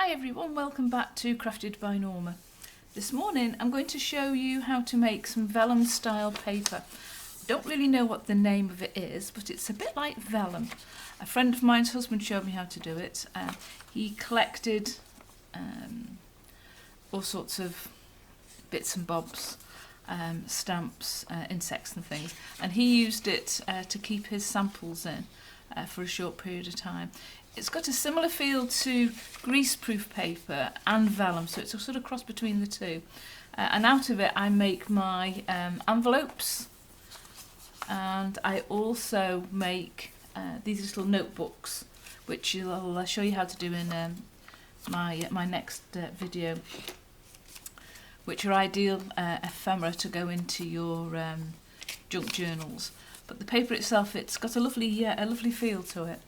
Hi everyone, welcome back to Crafted by Norma. This morning I'm going to show you how to make some vellum style paper. I don't really know what the name of it is, but it's a bit like vellum. A friend of mine's husband showed me how to do it. He collected all sorts of bits and bobs, stamps, insects and things, and he used it to keep his samples in for a short period of time. It's got a similar feel to greaseproof paper and vellum, so it's a sort of cross between the two. And out of it I make my envelopes, and I also make these little notebooks, which I'll show you how to do in my next video, which are ideal ephemera to go into your junk journals. But the paper itself, it's got a lovely feel to it.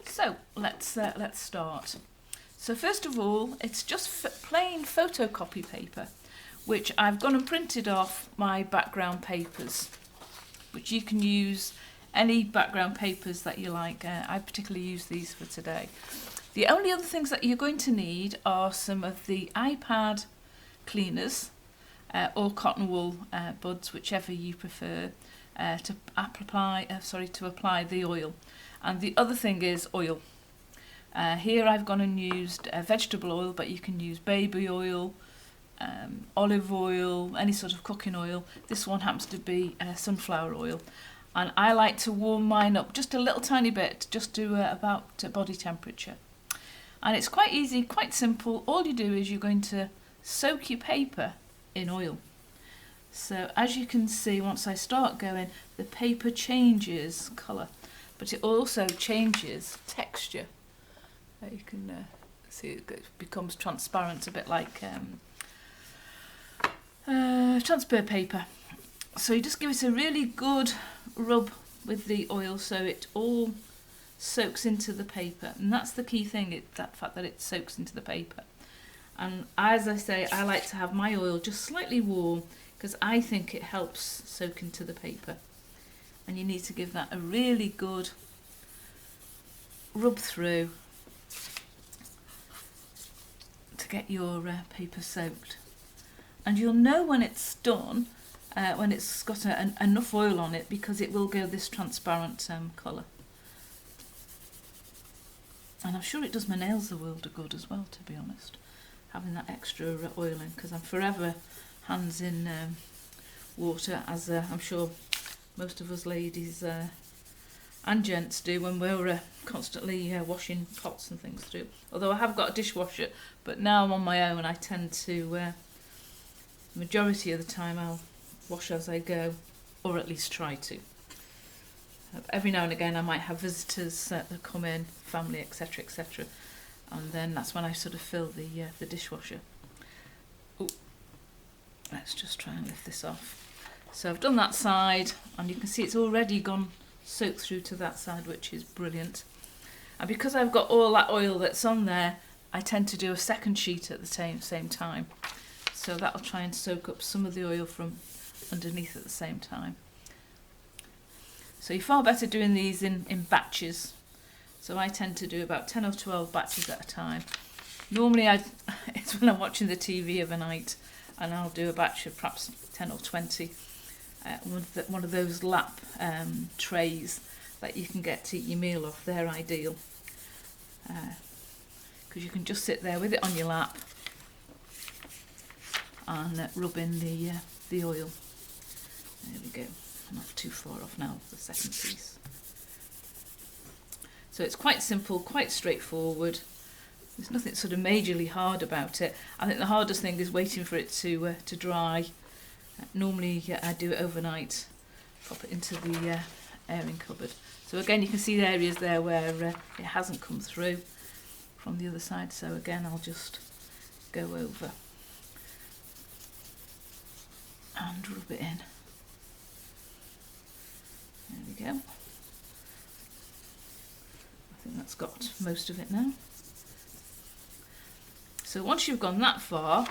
So let's start. So first of all, it's just plain photocopy paper, which I've gone and printed off my background papers, which you can use any background papers that you like. I particularly use these for today. The only other things that you're going to need are some of the iPad cleaners or cotton wool buds, whichever you prefer, to apply the oil. And the other thing is oil. Here I've gone and used vegetable oil, but you can use baby oil, olive oil, any sort of cooking oil. This one happens to be sunflower oil. And I like to warm mine up just a little tiny bit, just to about body temperature. And it's quite easy, quite simple. All you do is you're going to soak your paper in oil. So as you can see, once I start going, the paper changes colour, but it also changes texture. You can see it becomes transparent, a bit like transfer paper. So you just give it a really good rub with the oil so it all soaks into the paper, and that's the key thing, that fact that it soaks into the paper. And as I say, I like to have my oil just slightly warm because I think it helps soak into the paper. And you need to give that a really good rub through to get your paper soaked. And you'll know when it's done, when it's got enough oil on it, because it will go this transparent colour. And I'm sure it does my nails the world of good as well, to be honest, having that extra oil in, because I'm forever hands in water, as I'm sure most of us ladies and gents do when we're constantly washing pots and things through. Although I have got a dishwasher, but now I'm on my own, I tend to, majority of the time I'll wash as I go, or at least try to. Every now and again I might have visitors that come in, family, etc, etc, and then that's when I sort of fill the dishwasher. Ooh. Let's just try and lift this off. So I've done that side, and you can see it's already gone soaked through to that side, which is brilliant. And because I've got all that oil that's on there, I tend to do a second sheet at the same time. So that'll try and soak up some of the oil from underneath at the same time. So you're far better doing these in batches. So I tend to do about 10 or 12 batches at a time. Normally it's when I'm watching the TV of a night, and I'll do a batch of perhaps 10 or 20. One of those lap trays that you can get to eat your meal off. They're ideal, because you can just sit there with it on your lap and rub in the oil. There we go. I'm not too far off now, the second piece. So it's quite simple, quite straightforward. There's nothing sort of majorly hard about it. I think the hardest thing is waiting for it to dry. Normally I do it overnight, pop it into the airing cupboard. So again, you can see the areas there where it hasn't come through from the other side. So again, I'll just go over and rub it in. There we go. I think that's got most of it now. So once you've gone that far,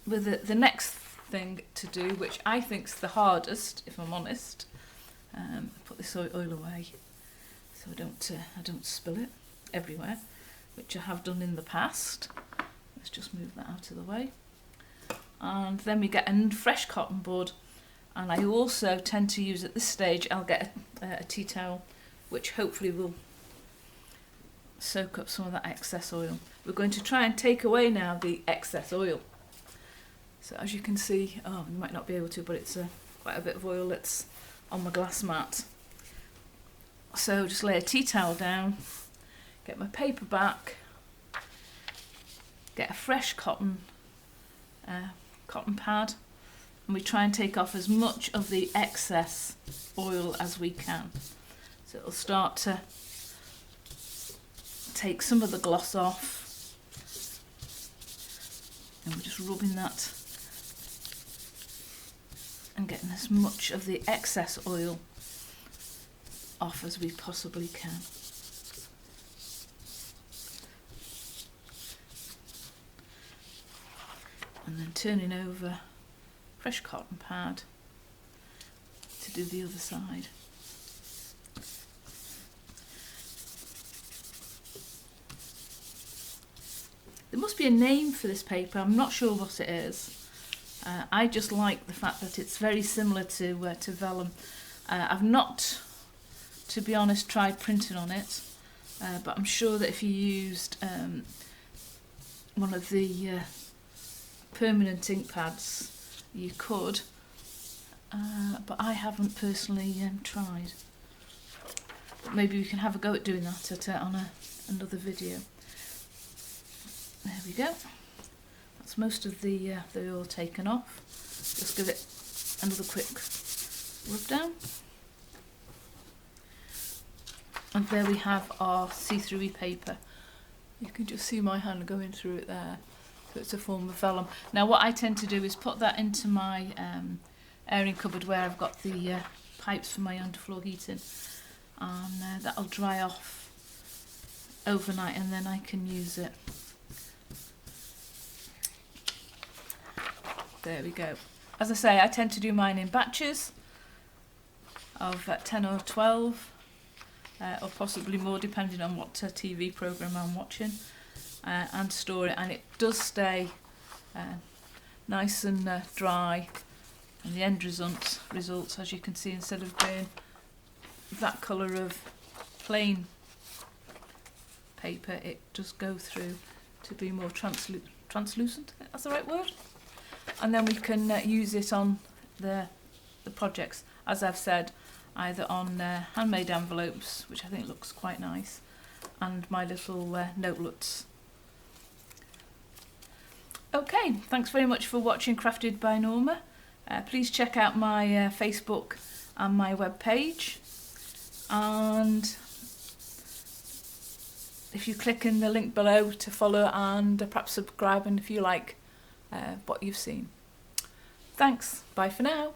with the next thing to do, which I think's the hardest, if I'm honest, put this oil away so I don't spill it everywhere, which I have done in the past. Let's just move that out of the way. And then we get a fresh cotton bud, and I also tend to use at this stage, I'll get a tea towel, which hopefully will soak up some of that excess oil. We're going to try and take away now the excess oil. So as you can see, oh, you might not be able to, but it's quite a bit of oil that's on my glass mat. So just lay a tea towel down, get my paper back, get a fresh cotton pad, and we try and take off as much of the excess oil as we can. So it'll start to take some of the gloss off, and we're just rubbing that and getting as much of the excess oil off as we possibly can. And then turning over fresh cotton pad to do the other side. There must be a name for this paper, I'm not sure what it is. I just like the fact that it's very similar to Vellum. I've not, to be honest, tried printing on it, but I'm sure that if you used one of the permanent ink pads, you could, but I haven't personally tried. But maybe we can have a go at doing that on another video. There we go. That's most of the oil taken off. Just give it another quick rub down. And there we have our see-through paper. You can just see my hand going through it there. So it's a form of vellum. Now what I tend to do is put that into my airing cupboard where I've got the pipes for my underfloor heating, and that'll dry off overnight, and then I can use it. There we go. As I say, I tend to do mine in batches of 10 or 12, or possibly more depending on what TV programme I'm watching, and store it, and it does stay nice and dry, and the end results, as you can see, instead of being that colour of plain paper, it does go through to be more translucent, that's the right word? And then we can use it on the projects, as I've said, either on handmade envelopes, which I think looks quite nice, and my little notelets. Okay, thanks very much for watching Crafted by Norma. Please check out my Facebook and my web page, and if you click in the link below to follow and perhaps subscribe, and if you like what you've seen. Thanks, bye for now.